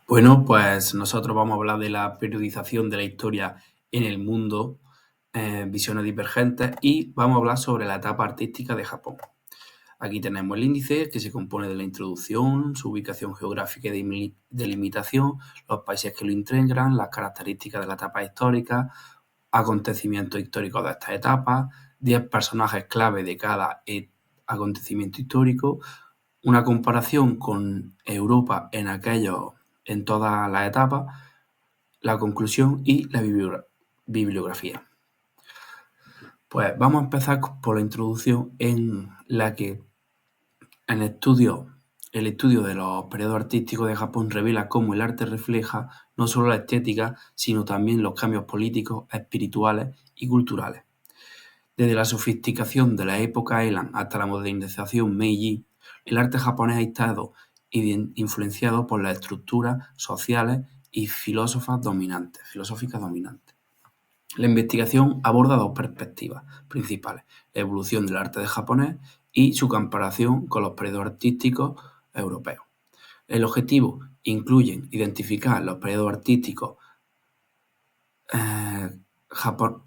Bueno, pues nosotros vamos a hablar de la periodización de la historia en el mundo, visiones divergentes, y vamos a hablar sobre la etapa artística de Japón. Aquí tenemos el índice, que se compone de la introducción, su ubicación geográfica y delimitación, los países que lo integran, las características de la etapa histórica, acontecimientos históricos de estas etapas, 10 personajes clave de cada acontecimiento histórico, una comparación con Europa en todas las etapas, la conclusión y la bibliografía. Pues vamos a empezar por la introducción, en la que el estudio de los periodos artísticos de Japón revela cómo el arte refleja no solo la estética, sino también los cambios políticos, espirituales y culturales. Desde la sofisticación de la época Elan hasta la modernización Meiji, el arte japonés ha estado influenciado por las estructuras sociales y filosóficas dominantes. La investigación aborda dos perspectivas principales: la evolución del arte japonés y su comparación con los periodos artísticos europeos. El objetivo incluye identificar los periodos artísticos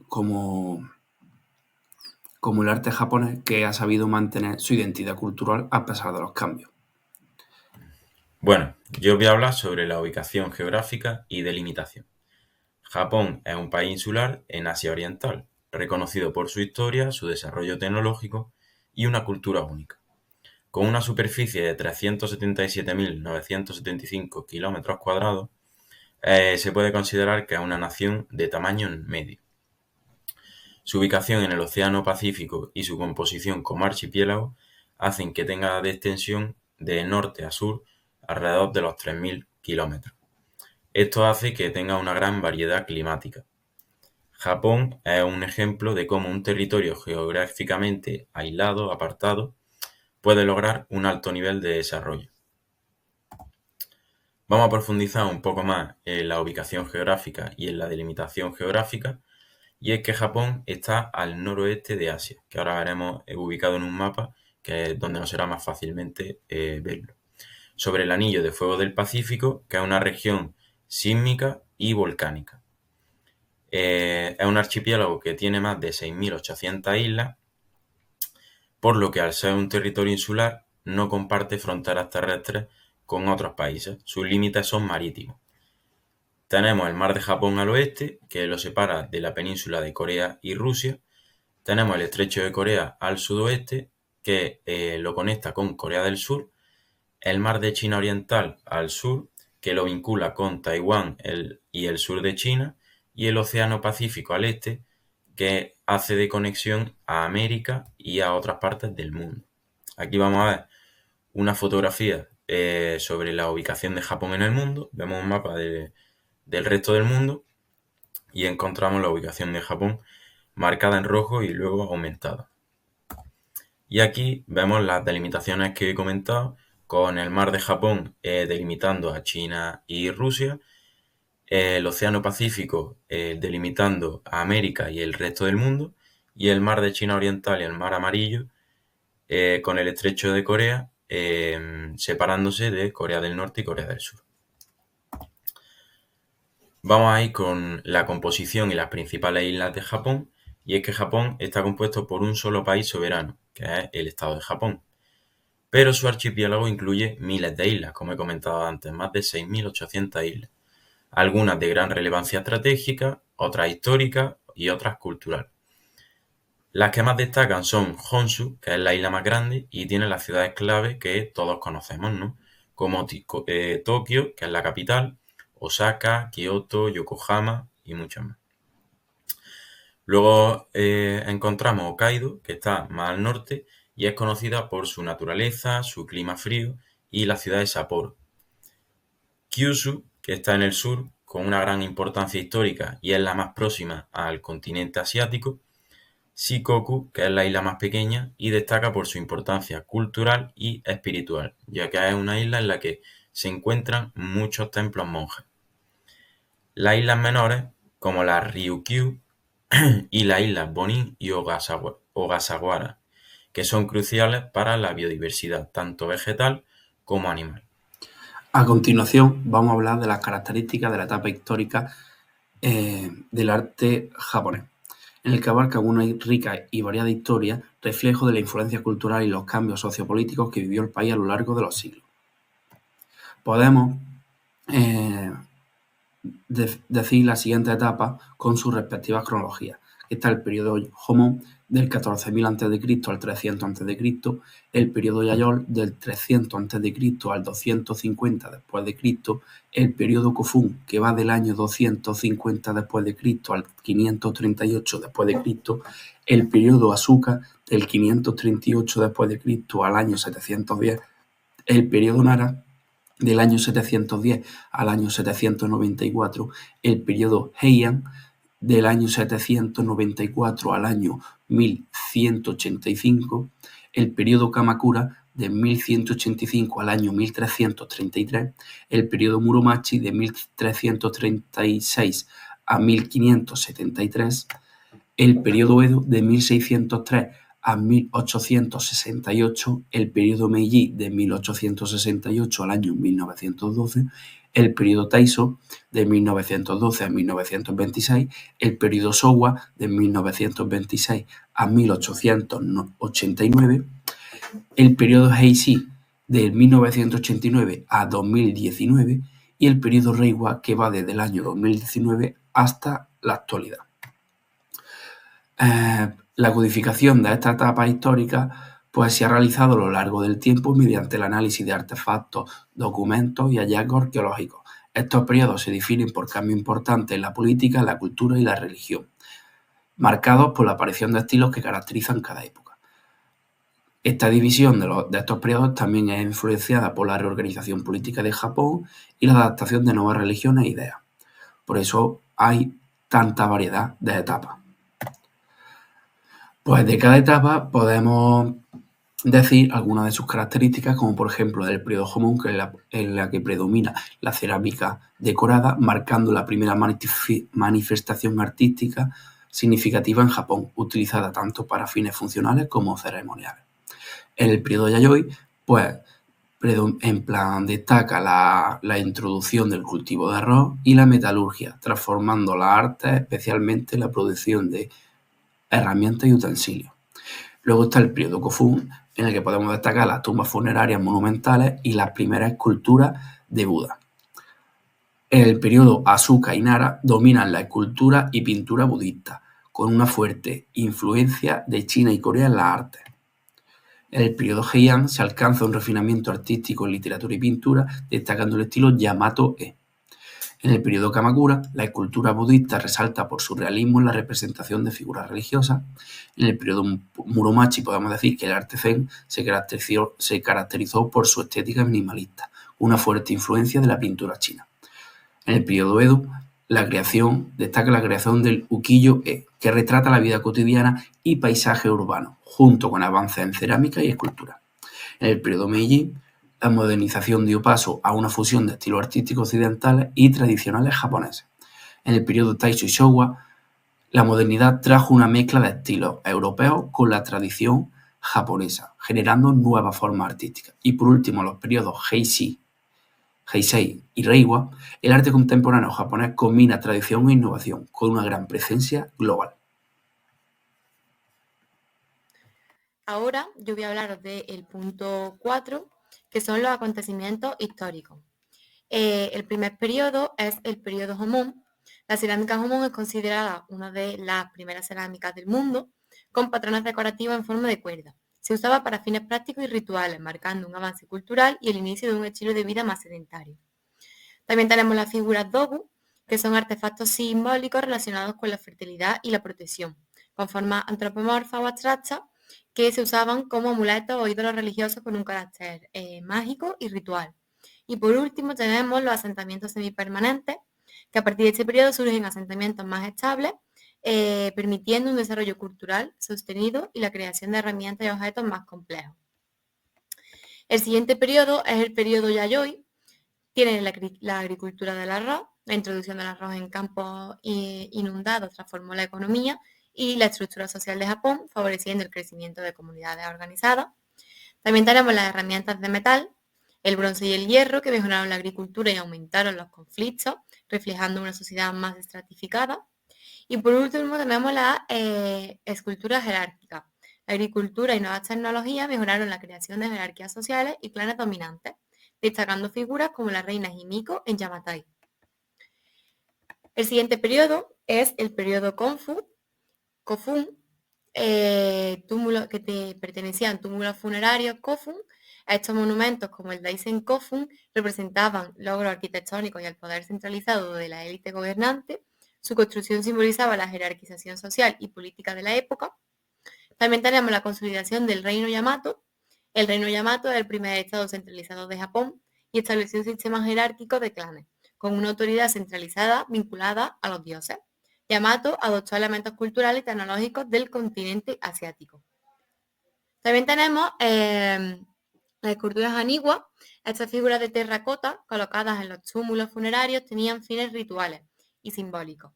como el arte japonés, que ha sabido mantener su identidad cultural a pesar de los cambios. Bueno, yo voy a hablar sobre la ubicación geográfica y delimitación. Japón es un país insular en Asia Oriental, reconocido por su historia, su desarrollo tecnológico y una cultura única. Con una superficie de 377.975 kilómetros cuadrados, se puede considerar que es una nación de tamaño medio. Su ubicación en el Océano Pacífico y su composición como archipiélago hacen que tenga de extensión de norte a sur alrededor de los 3.000 kilómetros. Esto hace que tenga una gran variedad climática. Japón es un ejemplo de cómo un territorio geográficamente aislado, apartado, puede lograr un alto nivel de desarrollo. Vamos a profundizar un poco más en la ubicación geográfica y en la delimitación geográfica, y es que Japón está al noroeste de Asia, que ahora veremos ubicado en un mapa, que es donde nos será más fácilmente verlo. Sobre el anillo de fuego del Pacífico, que es una región sísmica y volcánica. Es un archipiélago que tiene más de 6.800 islas, por lo que al ser un territorio insular no comparte fronteras terrestres con otros países. Sus límites son marítimos. Tenemos el mar de Japón al oeste, que lo separa de la península de Corea y Rusia. Tenemos el estrecho de Corea al sudoeste, que lo conecta con Corea del Sur. El mar de China Oriental al sur, que lo vincula con Taiwán y el sur de China. Y el Océano Pacífico al este, que hace de conexión a América y a otras partes del mundo. Aquí vamos a ver una fotografía sobre la ubicación de Japón en el mundo. Vemos un mapa del resto del mundo y encontramos la ubicación de Japón marcada en rojo y luego aumentada. Y aquí vemos las delimitaciones que he comentado, con el mar de Japón delimitando a China y Rusia, el Océano Pacífico delimitando a América y el resto del mundo, y el mar de China Oriental y el mar Amarillo con el estrecho de Corea separándose de Corea del Norte y Corea del Sur. Vamos a ir con la composición y las principales islas de Japón, y es que Japón está compuesto por un solo país soberano, que es el Estado de Japón. Pero su archipiélago incluye miles de islas, como he comentado antes, más de 6.800 islas. Algunas de gran relevancia estratégica, otras históricas y otras culturales. Las que más destacan son Honshu, que es la isla más grande y tiene las ciudades clave que todos conocemos, ¿no? Como Tokio, que es la capital, Osaka, Kioto, Yokohama y muchas más. Luego encontramos Hokkaido, que está más al norte y es conocida por su naturaleza, su clima frío y la ciudad de Sapporo. Kyushu, que está en el sur, con una gran importancia histórica y es la más próxima al continente asiático. Shikoku, que es la isla más pequeña y destaca por su importancia cultural y espiritual, ya que es una isla en la que se encuentran muchos templos monjes. Las islas menores, como la Ryukyu y las islas Bonin y Ogasawara, que son cruciales para la biodiversidad, tanto vegetal como animal. A continuación, vamos a hablar de las características de la etapa histórica del arte japonés, en el que abarca una rica y variada historia, reflejo de la influencia cultural y los cambios sociopolíticos que vivió el país a lo largo de los siglos. Podemos decir la siguiente etapa con sus respectivas cronologías. Está el periodo Jomon del 14.000 a.C. al 300 a.C., el periodo Yayoi del 300 a.C. al 250 después de Cristo, el periodo Kofun, que va del año 250 después de Cristo al 538 después de Cristo, el periodo Asuka del 538 después de Cristo al año 710, el periodo Nara del año 710 al año 794, el periodo Heian del año 794 al año 1185, el periodo Kamakura de 1185 al año 1333, el periodo Muromachi de 1336 a 1573, el periodo Edo de 1603 a 1868, el periodo Meiji de 1868 al año 1912, el periodo Taiso de 1912 a 1926, el periodo Showa de 1926 a 1889, el periodo Heisei de 1989 a 2019 y el periodo Reiwa, que va desde el año 2019 hasta la actualidad. La codificación de esta etapa histórica pues, se ha realizado a lo largo del tiempo mediante el análisis de artefactos, documentos y hallazgos arqueológicos. Estos periodos se definen por cambios importantes en la política, la cultura y la religión, marcados por la aparición de estilos que caracterizan cada época. Esta división de estos periodos también es influenciada por la reorganización política de Japón y la adaptación de nuevas religiones e ideas. Por eso hay tanta variedad de etapas. Pues de cada etapa podemos decir algunas de sus características, como por ejemplo del periodo Jomon, que es en la que predomina la cerámica decorada, marcando la primera manifestación artística significativa en Japón, utilizada tanto para fines funcionales como ceremoniales. En el periodo Yayoi, pues destaca la introducción del cultivo de arroz y la metalurgia, transformando la arte, especialmente la producción de herramientas y utensilios. Luego está el periodo Kofun, en el que podemos destacar las tumbas funerarias monumentales y las primeras esculturas de Buda. En el periodo Asuka y Nara dominan la escultura y pintura budista, con una fuerte influencia de China y Corea en las artes. En el periodo Heian se alcanza un refinamiento artístico en literatura y pintura, destacando el estilo Yamato-e. En el periodo Kamakura, la escultura budista resalta por su realismo en la representación de figuras religiosas. En el periodo Muromachi podemos decir que el arte zen se caracterizó por su estética minimalista, una fuerte influencia de la pintura china. En el periodo Edo, destaca la creación del ukiyo-e, que retrata la vida cotidiana y paisaje urbano, junto con avances en cerámica y escultura. En el periodo Meiji, la modernización dio paso a una fusión de estilos artísticos occidentales y tradicionales japoneses. En el periodo Taisho y Showa, la modernidad trajo una mezcla de estilos europeos con la tradición japonesa, generando nuevas formas artísticas. Y por último, los periodos Heisei y Reiwa, el arte contemporáneo japonés combina tradición e innovación con una gran presencia global. Ahora yo voy a hablaros del punto 4, que son los acontecimientos históricos. El primer periodo es el periodo Jomon. La cerámica Jomon es considerada una de las primeras cerámicas del mundo, con patrones decorativos en forma de cuerda. Se usaba para fines prácticos y rituales, marcando un avance cultural y el inicio de un estilo de vida más sedentario. También tenemos las figuras dogu, que son artefactos simbólicos relacionados con la fertilidad y la protección, con formas antropomorfas o abstractas, que se usaban como amuletos o ídolos religiosos con un carácter mágico y ritual. Y por último tenemos los asentamientos semipermanentes, que a partir de este periodo surgen asentamientos más estables, permitiendo un desarrollo cultural sostenido y la creación de herramientas y objetos más complejos. El siguiente periodo es el periodo Yayoi. Tiene la agricultura del arroz, la introducción del arroz en campos inundados transformó la economía y la estructura social de Japón, favoreciendo el crecimiento de comunidades organizadas. También tenemos las herramientas de metal. el bronce y el hierro, que mejoraron la agricultura y aumentaron los conflictos, reflejando una sociedad más estratificada. Y por último tenemos la escultura jerárquica. La agricultura y nuevas tecnologías mejoraron la creación de jerarquías sociales y clanes dominantes, destacando figuras como la reina Himiko en Yamatai. El siguiente periodo es el periodo Kofun, túmulos que pertenecían túmulos funerarios Kofun. Estos monumentos, como el Daisen Kofun, representaban logros arquitectónicos y el poder centralizado de la élite gobernante. Su construcción simbolizaba la jerarquización social y política de la época. También tenemos la consolidación del reino Yamato. El reino Yamato es el primer estado centralizado de Japón y estableció un sistema jerárquico de clanes, con una autoridad centralizada vinculada a los dioses. Yamato adoptó elementos culturales y tecnológicos del continente asiático. También tenemos las esculturas Haniwa. Estas figuras de terracota colocadas en los túmulos funerarios tenían fines rituales y simbólicos.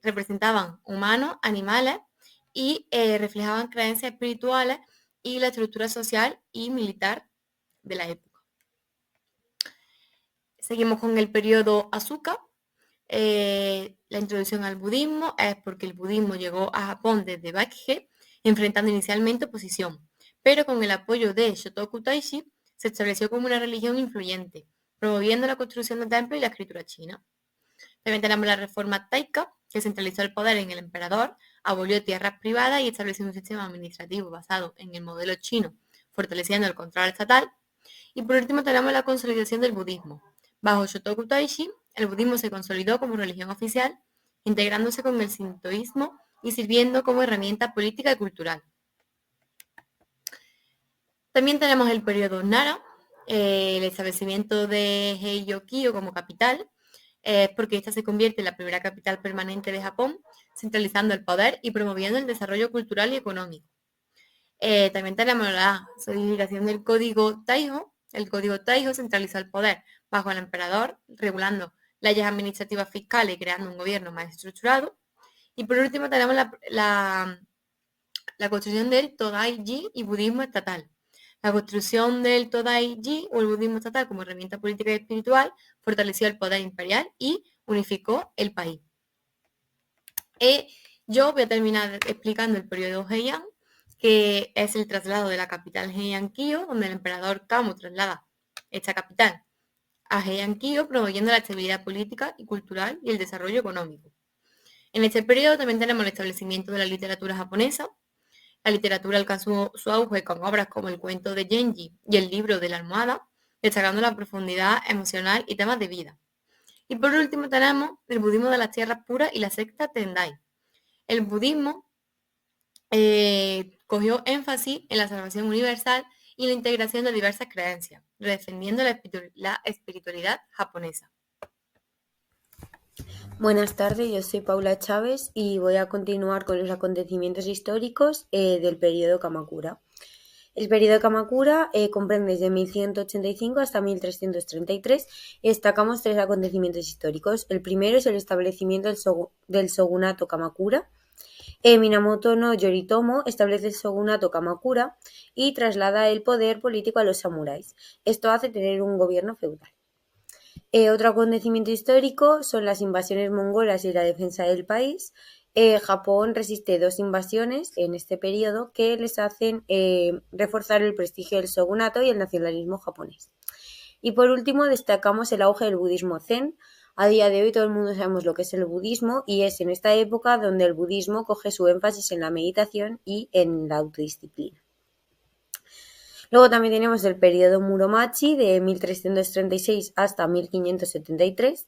Representaban humanos, animales y reflejaban creencias espirituales y la estructura social y militar de la época. Seguimos con el periodo Asuka. La introducción al budismo es porque el budismo llegó a Japón desde Baekje, enfrentando inicialmente oposición, pero con el apoyo de Shotoku Taishi se estableció como una religión influyente, promoviendo la construcción de templos y la escritura china. También tenemos la reforma Taika, que centralizó el poder en el emperador, abolió tierras privadas y estableció un sistema administrativo basado en el modelo chino, fortaleciendo el control estatal. Y por último tenemos la consolidación del budismo. Bajo Shotoku Taishi, el budismo se consolidó como religión oficial, integrándose con el sintoísmo y sirviendo como herramienta política y cultural. También tenemos el periodo Nara, el establecimiento de Heijō-kyō como capital, porque esta se convierte en la primera capital permanente de Japón, centralizando el poder y promoviendo el desarrollo cultural y económico. También tenemos la solidificación del Código Taihō. El Código Taihō centralizó el poder bajo el emperador, regulando leyes administrativas fiscales y creando un gobierno más estructurado. Y por último tenemos la construcción del Todai-ji y budismo estatal. La construcción del Todai-ji o el budismo estatal como herramienta política y espiritual fortaleció el poder imperial y unificó el país. Yo voy a terminar explicando el periodo Heian, que es el traslado de la capital Heian-kyo, donde el emperador Kamo traslada esta capital a Heian-kyo, promoviendo la estabilidad política y cultural y el desarrollo económico. En este periodo también tenemos el establecimiento de la literatura japonesa. La literatura alcanzó su auge con obras como el cuento de Genji y el libro de la almohada, destacando la profundidad emocional y temas de vida. Y por último tenemos el budismo de las tierras puras y la secta Tendai. El budismo cogió énfasis en la salvación universal y la integración de diversas creencias, defendiendo la espiritualidad japonesa. Buenas tardes, yo soy Paula Chávez y voy a continuar con los acontecimientos históricos del periodo Kamakura. El periodo Kamakura comprende desde 1185 hasta 1333 y destacamos 3 acontecimientos históricos. El primero es el establecimiento del shogunato Kamakura. Minamoto no Yoritomo establece el shogunato Kamakura y traslada el poder político a los samuráis. Esto hace tener un gobierno feudal. Otro acontecimiento histórico son las invasiones mongolas y la defensa del país. Japón resiste 2 invasiones en este periodo que les hacen reforzar el prestigio del shogunato y el nacionalismo japonés. Y por último destacamos el auge del budismo zen. A día de hoy todo el mundo sabemos lo que es el budismo y es en esta época donde el budismo coge su énfasis en la meditación y en la autodisciplina. Luego también tenemos el periodo Muromachi de 1336 hasta 1573.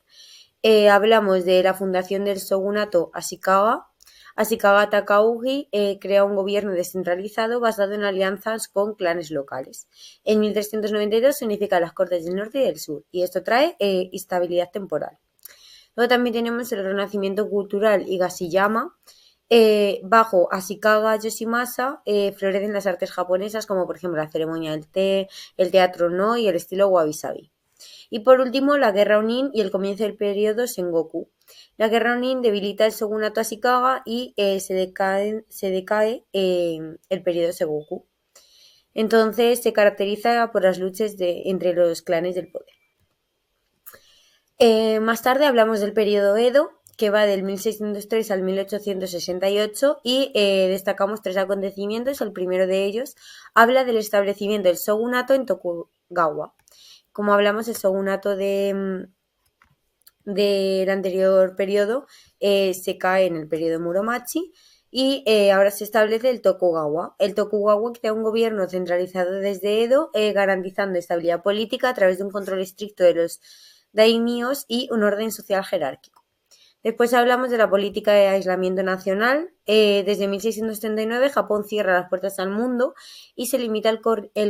Hablamos de la fundación del shogunato Ashikaga. Ashikaga Takauji crea un gobierno descentralizado basado en alianzas con clanes locales. En 1392 se unifican las cortes del norte y del sur y esto trae estabilidad temporal. Luego también tenemos el renacimiento cultural Higashiyama. Bajo Ashikaga Yoshimasa florecen las artes japonesas como por ejemplo la ceremonia del té, el teatro no y el estilo wabi-sabi. Y por último la guerra Onin y el comienzo del periodo Sengoku. La guerra Onin debilita el shogunato Ashikaga y se decae el periodo Sengoku. Entonces se caracteriza por las luchas entre los clanes del poder. Más tarde hablamos del periodo Edo, que va del 1603 al 1868 y destacamos 3 acontecimientos. El primero de ellos habla del establecimiento del shogunato en Tokugawa. Como hablamos, el shogunato del anterior periodo se cae en el periodo Muromachi y ahora se establece el Tokugawa. El Tokugawa crea un gobierno centralizado desde Edo, garantizando estabilidad política a través de un control estricto de los daimios y un orden social jerárquico. Después hablamos de la política de aislamiento nacional. Desde 1639 Japón cierra las puertas al mundo y se limita el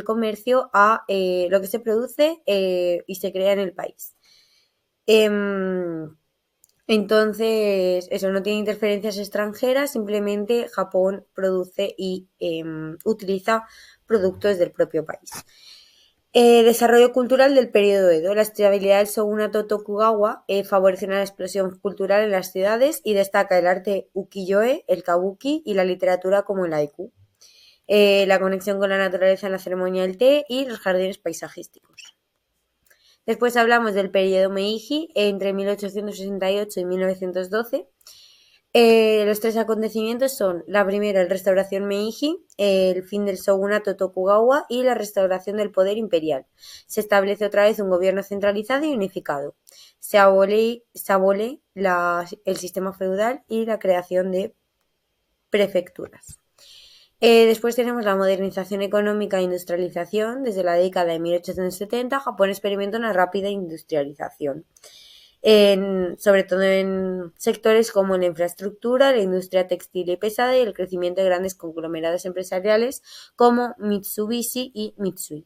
comercio a lo que se produce y se crea en el país. Entonces, eso no tiene interferencias extranjeras, simplemente Japón produce y utiliza productos del propio país. Desarrollo cultural del periodo Edo. La estabilidad del shogunato Tokugawa favorece una explosión cultural en las ciudades y destaca el arte ukiyo-e, el kabuki y la literatura como el haiku. La conexión con la naturaleza en la ceremonia del té y los jardines paisajísticos. Después hablamos del periodo Meiji entre 1868 y 1912. Los 3 acontecimientos son la primera, la restauración Meiji, el fin del shogunato Tokugawa y la restauración del poder imperial. Se establece otra vez un gobierno centralizado y unificado. Se abole el sistema feudal y la creación de prefecturas. Después tenemos la modernización económica e industrialización. Desde la década de 1870, Japón experimenta una rápida industrialización. Sobre todo en sectores como la infraestructura, la industria textil y pesada y el crecimiento de grandes conglomerados empresariales como Mitsubishi y Mitsui.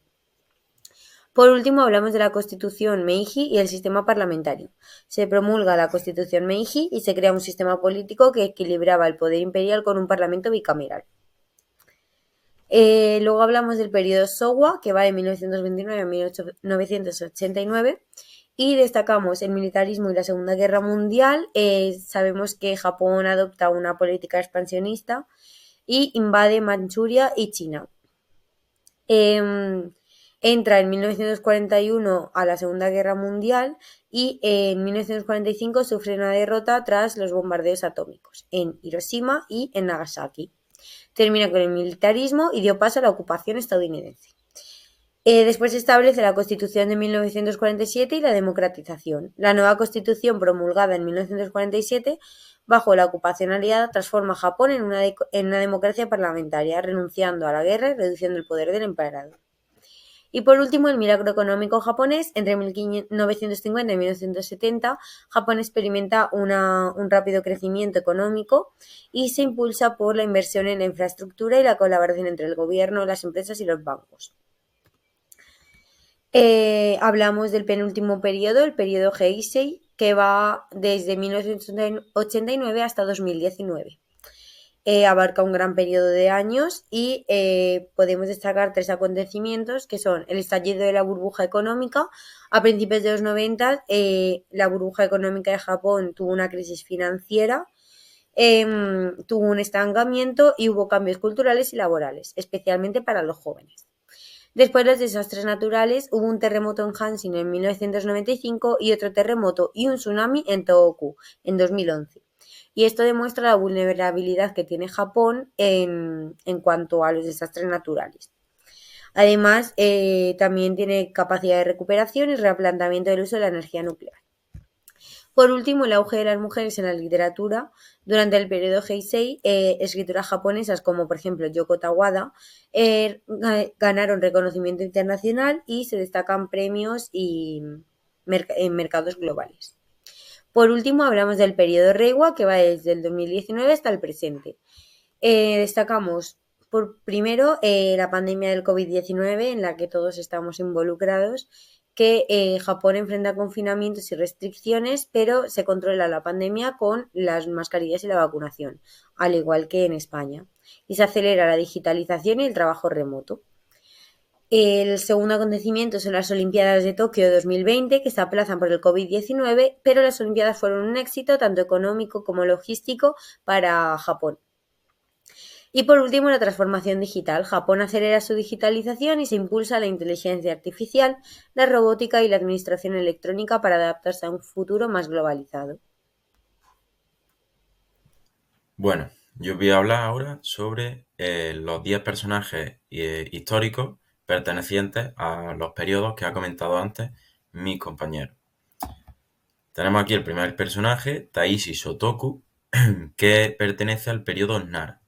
Por último, hablamos de la Constitución Meiji y el sistema parlamentario. Se promulga la Constitución Meiji y se crea un sistema político que equilibraba el poder imperial con un parlamento bicameral. Luego hablamos del periodo Showa, que va de 1929 a 1989. Y destacamos el militarismo y la Segunda Guerra Mundial. Sabemos que Japón adopta una política expansionista y invade Manchuria y China. Entra en 1941 a la Segunda Guerra Mundial y en 1945 sufre una derrota tras los bombardeos atómicos en Hiroshima y en Nagasaki. Termina con el militarismo y dio paso a la ocupación estadounidense. Después se establece la Constitución de 1947 y la democratización. La nueva Constitución, promulgada en 1947, bajo la ocupación aliada, transforma a Japón en una democracia parlamentaria, renunciando a la guerra y reduciendo el poder del emperador. Y por último, el milagro económico japonés. Entre 1950 y 1970, Japón experimenta un rápido crecimiento económico y se impulsa por la inversión en la infraestructura y la colaboración entre el gobierno, las empresas y los bancos. Hablamos del penúltimo periodo, el periodo Heisei, que va desde 1989 hasta 2019. Abarca un gran periodo de años y podemos destacar 3 acontecimientos que son el estallido de la burbuja económica. A principios de los 90, la burbuja económica de Japón tuvo una crisis financiera, tuvo un estancamiento y hubo cambios culturales y laborales, especialmente para los jóvenes. Después de los desastres naturales, hubo un terremoto en Hanshin en 1995 y otro terremoto y un tsunami en Tohoku en 2011. Y esto demuestra la vulnerabilidad que tiene Japón en cuanto a los desastres naturales. Además, también tiene capacidad de recuperación y replanteamiento del uso de la energía nuclear. Por último, el auge de las mujeres en la literatura. Durante el periodo Heisei, escritoras japonesas como por ejemplo Yoko Tawada ganaron reconocimiento internacional y se destacan premios en mercados globales. Por último, hablamos del periodo Reiwa, que va desde el 2019 hasta el presente. Destacamos primero la pandemia del COVID-19, en la que todos estamos involucrados, que Japón enfrenta confinamientos y restricciones, pero se controla la pandemia con las mascarillas y la vacunación, al igual que en España. Y se acelera la digitalización y el trabajo remoto. El segundo acontecimiento son las Olimpiadas de Tokio 2020, que se aplazan por el COVID-19, pero las Olimpiadas fueron un éxito tanto económico como logístico para Japón. Y por último, la transformación digital. Japón acelera su digitalización y se impulsa la inteligencia artificial, la robótica y la administración electrónica para adaptarse a un futuro más globalizado. Bueno, yo voy a hablar ahora sobre los 10 personajes históricos pertenecientes a los periodos que ha comentado antes mis compañeros. Tenemos aquí el primer personaje, Taishi Sotoku, que pertenece al periodo Nara.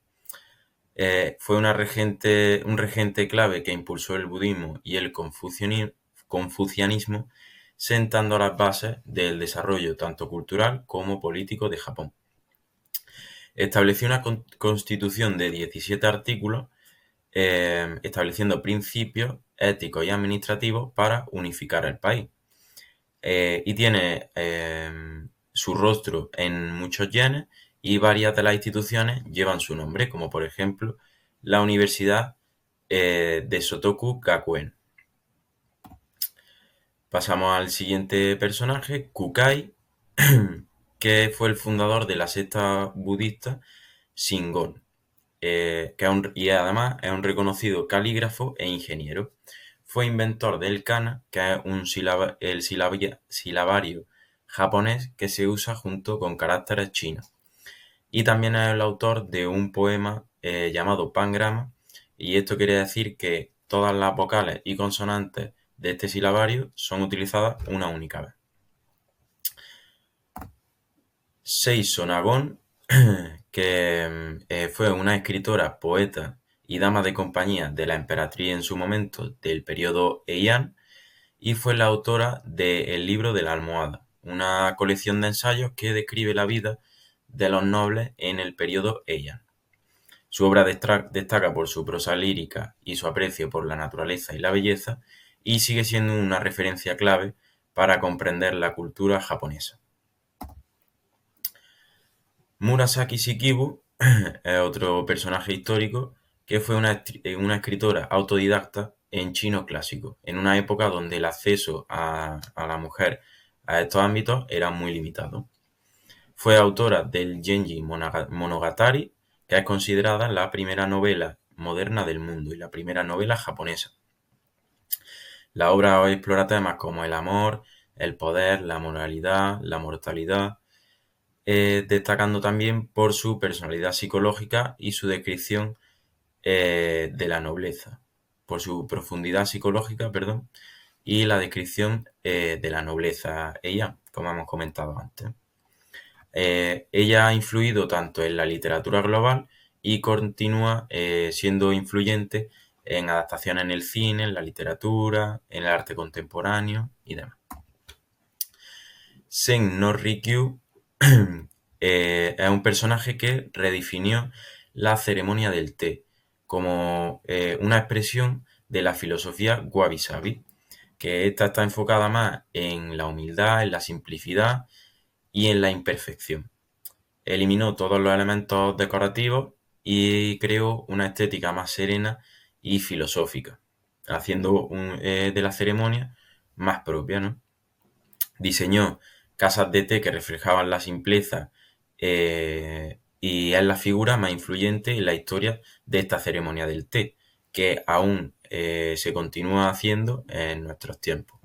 Fue un regente clave que impulsó el budismo y el confucianismo, sentando las bases del desarrollo tanto cultural como político de Japón. Estableció una constitución de 17 artículos, estableciendo principios éticos y administrativos para unificar el país. Y tiene su rostro en muchos yenes y varias de las instituciones llevan su nombre, como por ejemplo la Universidad de Sotoku Gakuen. Pasamos al siguiente personaje, Kukai, que fue el fundador de la secta budista Shingon, y además es un reconocido calígrafo e ingeniero. Fue inventor del kana, que es el silabario japonés que se usa junto con caracteres chinos. Y también es el autor de un poema llamado Pangrama, y esto quiere decir que todas las vocales y consonantes de este silabario son utilizadas una única vez. Seiso Nagon, que fue una escritora, poeta y dama de compañía de la emperatriz en su momento del periodo Heian, y fue la autora de El libro de la almohada, una colección de ensayos que describe la vida de los nobles en el periodo Heian. Su obra destaca por su prosa lírica y su aprecio por la naturaleza y la belleza, y sigue siendo una referencia clave para comprender la cultura japonesa. Murasaki Shikibu es otro personaje histórico que fue una escritora autodidacta en chino clásico, en una época donde el acceso a la mujer a estos ámbitos era muy limitado. Fue autora del Genji Monogatari, que es considerada la primera novela moderna del mundo y la primera novela japonesa. La obra explora temas como el amor, el poder, la moralidad, la mortalidad, destacando también por su personalidad psicológica y su descripción de la nobleza, por su profundidad psicológica, y la descripción de la nobleza, ella, como hemos comentado antes. Ella ha influido tanto en la literatura global y continúa siendo influyente en adaptaciones en el cine, en la literatura, en el arte contemporáneo y demás. Sen no Rikyu es un personaje que redefinió la ceremonia del té como una expresión de la filosofía wabi-sabi, que esta está enfocada más en la humildad, en la simplicidad y en la imperfección. Eliminó todos los elementos decorativos y creó una estética más serena y filosófica, haciendo de la ceremonia más propia, ¿no? Diseñó casas de té que reflejaban la simpleza y es la figura más influyente en la historia de esta ceremonia del té, que aún se continúa haciendo en nuestros tiempos.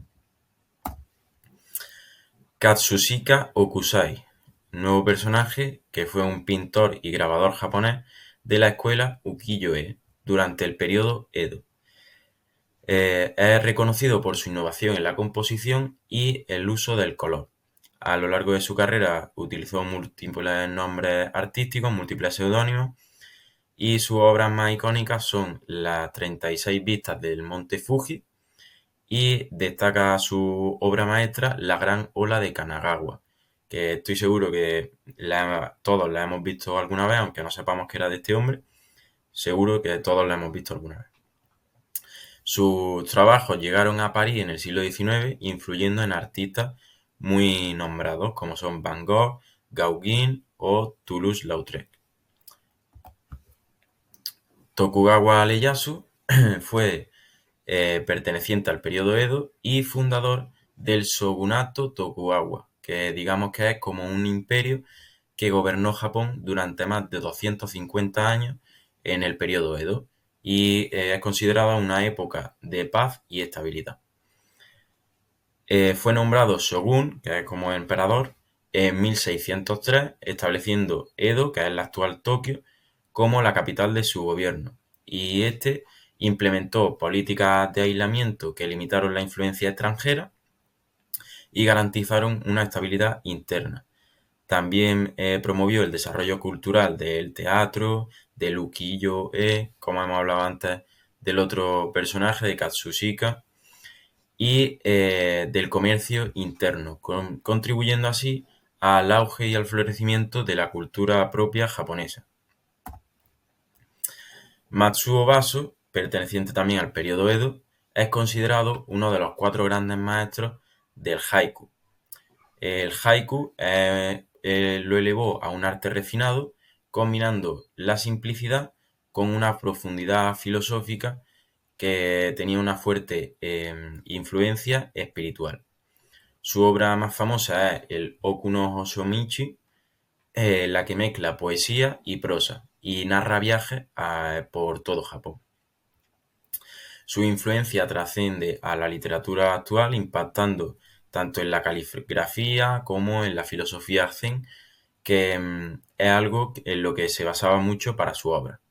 Katsushika Okusai, nuevo personaje que fue un pintor y grabador japonés de la escuela ukiyo-e durante el periodo Edo. Es reconocido por su innovación en la composición y el uso del color. A lo largo de su carrera utilizó múltiples nombres artísticos, múltiples seudónimos, y sus obras más icónicas son las 36 vistas del Monte Fuji, y destaca su obra maestra, La Gran Ola de Kanagawa, que estoy seguro que todos la hemos visto alguna vez, aunque no sepamos que era de este hombre, seguro que todos la hemos visto alguna vez. Sus trabajos llegaron a París en el siglo XIX, influyendo en artistas muy nombrados como son Van Gogh, Gauguin o Toulouse-Lautrec. Tokugawa Ieyasu fue perteneciente al periodo Edo y fundador del shogunato Tokugawa, que digamos que es como un imperio que gobernó Japón durante más de 250 años en el periodo Edo y es considerada una época de paz y estabilidad. Fue nombrado shogun, que es como emperador, en 1603, estableciendo Edo, que es la actual Tokio, como la capital de su gobierno, y implementó políticas de aislamiento que limitaron la influencia extranjera y garantizaron una estabilidad interna. También promovió el desarrollo cultural del teatro, del ukiyo-e, como hemos hablado antes, del otro personaje, de Katsushika, y del comercio interno, contribuyendo así al auge y al florecimiento de la cultura propia japonesa. Matsuo Baso, perteneciente también al periodo Edo, es considerado uno de los 4 grandes maestros del haiku. El haiku lo elevó a un arte refinado, combinando la simplicidad con una profundidad filosófica que tenía una fuerte influencia espiritual. Su obra más famosa es el Oku no Hoshomichi, la que mezcla poesía y prosa y narra viajes por todo Japón. Su influencia trasciende a la literatura actual, impactando tanto en la caligrafía como en la filosofía zen, que es algo en lo que se basaba mucho para su obra.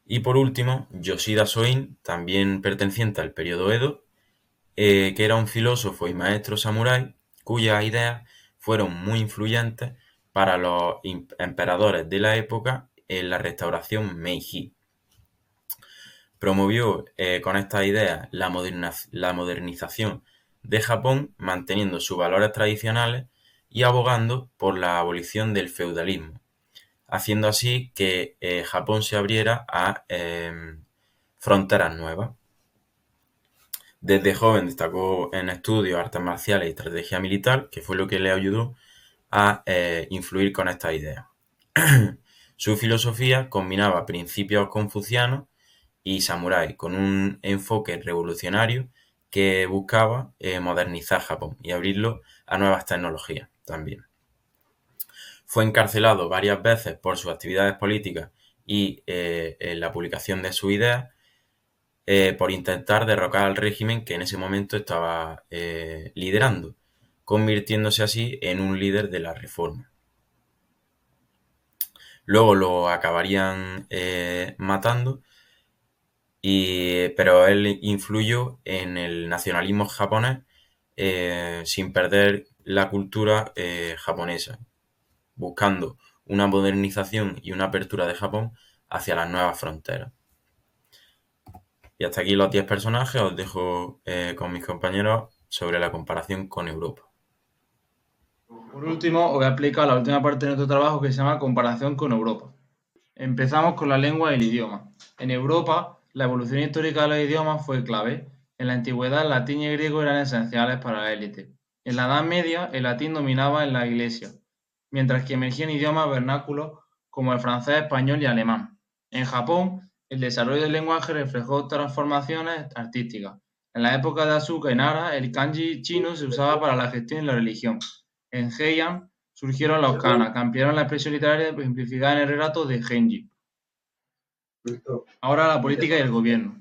Y por último, Yoshida Soin, también perteneciente al periodo Edo, que era un filósofo y maestro samurái cuyas ideas fueron muy influyentes para los emperadores de la época en la restauración Meiji. Promovió con estas ideas la modernización de Japón, manteniendo sus valores tradicionales y abogando por la abolición del feudalismo, haciendo así que Japón se abriera a fronteras nuevas. Desde joven destacó en estudios, artes marciales y estrategia militar, que fue lo que le ayudó a influir con estas ideas. Su filosofía combinaba principios confucianos y samurái, con un enfoque revolucionario que buscaba modernizar Japón y abrirlo a nuevas tecnologías también. Fue encarcelado varias veces por sus actividades políticas y en la publicación de sus ideas, por intentar derrocar al régimen que en ese momento estaba liderando, convirtiéndose así en un líder de la reforma. Luego lo acabarían matando, pero él influyó en el nacionalismo japonés sin perder la cultura japonesa, buscando una modernización y una apertura de Japón hacia las nuevas fronteras. Y hasta aquí los 10 personajes. Os dejo con mis compañeros sobre la comparación con Europa. Por último, os voy a explicar la última parte de nuestro trabajo, que se llama comparación con Europa. Empezamos con la lengua y el idioma. En Europa, la evolución histórica de los idiomas fue clave. En la antigüedad, el latín y el griego eran esenciales para la élite. En la Edad Media, el latín dominaba en la iglesia, mientras que emergían idiomas vernáculos como el francés, español y alemán. En Japón, el desarrollo del lenguaje reflejó transformaciones artísticas. En la época de Asuka y Nara, el kanji chino se usaba para la gestión y la religión. En Heian surgieron los kana, que ampliaron la expresión literaria simplificada en el relato de Genji. Ahora la política y el gobierno.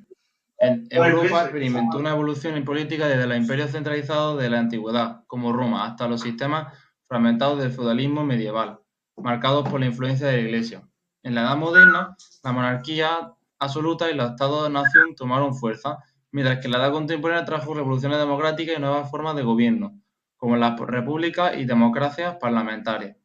En Europa experimentó una evolución en política desde los imperios centralizados de la antigüedad, como Roma, hasta los sistemas fragmentados del feudalismo medieval, marcados por la influencia de la Iglesia. En la Edad Moderna, la monarquía absoluta y los estados-nación tomaron fuerza, mientras que la Edad Contemporánea trajo revoluciones democráticas y nuevas formas de gobierno, como las repúblicas y democracias parlamentarias.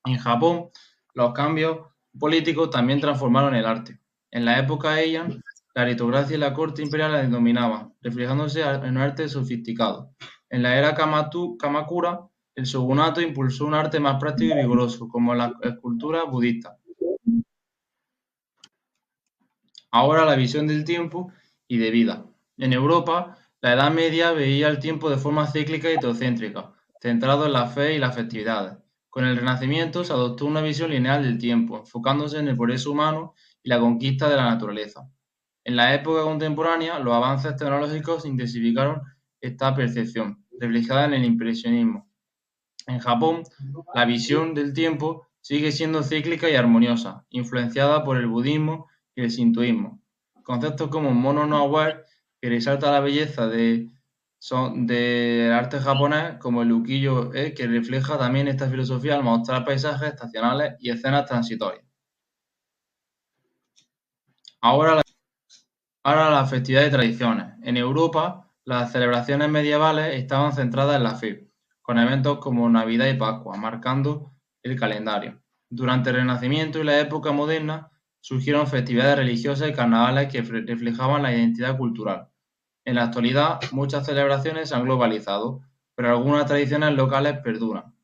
En Japón, los cambios políticos también transformaron el arte. En la época Heian, la aristocracia y la corte imperial dominaban, reflejándose en un arte sofisticado. En la era Kamakura, el shogunato impulsó un arte más práctico y vigoroso, como la escultura budista. Ahora la visión del tiempo y de vida. En Europa, la Edad Media veía el tiempo de forma cíclica y teocéntrica, centrado en la fe y las festividades. Con el Renacimiento se adoptó una visión lineal del tiempo, enfocándose en el progreso humano y la conquista de la naturaleza. En la época contemporánea, los avances tecnológicos intensificaron esta percepción, reflejada en el impresionismo. En Japón, la visión del tiempo sigue siendo cíclica y armoniosa, influenciada por el budismo y el sintoísmo. Conceptos como mono no aware, que resalta la belleza del arte japonés, como el ukiyo-e, que refleja también esta filosofía al mostrar paisajes estacionales y escenas transitorias. Ahora las festividades y tradiciones. En Europa, las celebraciones medievales estaban centradas en la fe, con eventos como Navidad y Pascua, marcando el calendario. Durante el Renacimiento y la época moderna, surgieron festividades religiosas y carnavales que reflejaban la identidad cultural. En la actualidad, muchas celebraciones se han globalizado, pero algunas tradiciones locales perduran.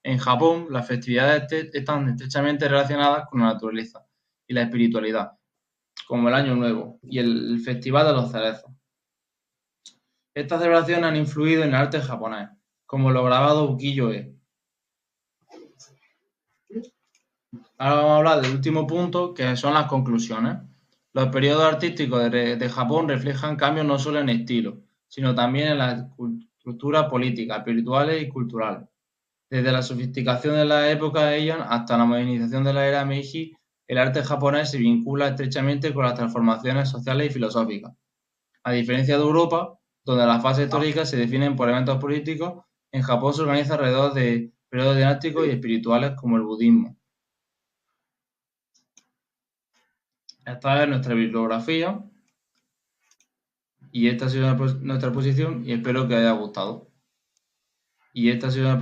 En Japón, las festividades están estrechamente relacionadas con la naturaleza y la espiritualidad, como el Año Nuevo y el Festival de los Cerezos. Estas celebraciones han influido en el arte japonés, como los grabados ukiyo-e. Ahora vamos a hablar del último punto, que son las conclusiones. Los periodos artísticos de Japón reflejan cambios no solo en estilo, sino también en la estructura política, espirituales y culturales. Desde la sofisticación de la época Heian hasta la modernización de la era Meiji, el arte japonés se vincula estrechamente con las transformaciones sociales y filosóficas. A diferencia de Europa, donde las fases históricas se definen por eventos políticos, en Japón se organiza alrededor de periodos dinásticos y espirituales como el budismo. Esta es nuestra bibliografía y esta ha sido nuestra exposición y espero que haya gustado. Y esta ha sido una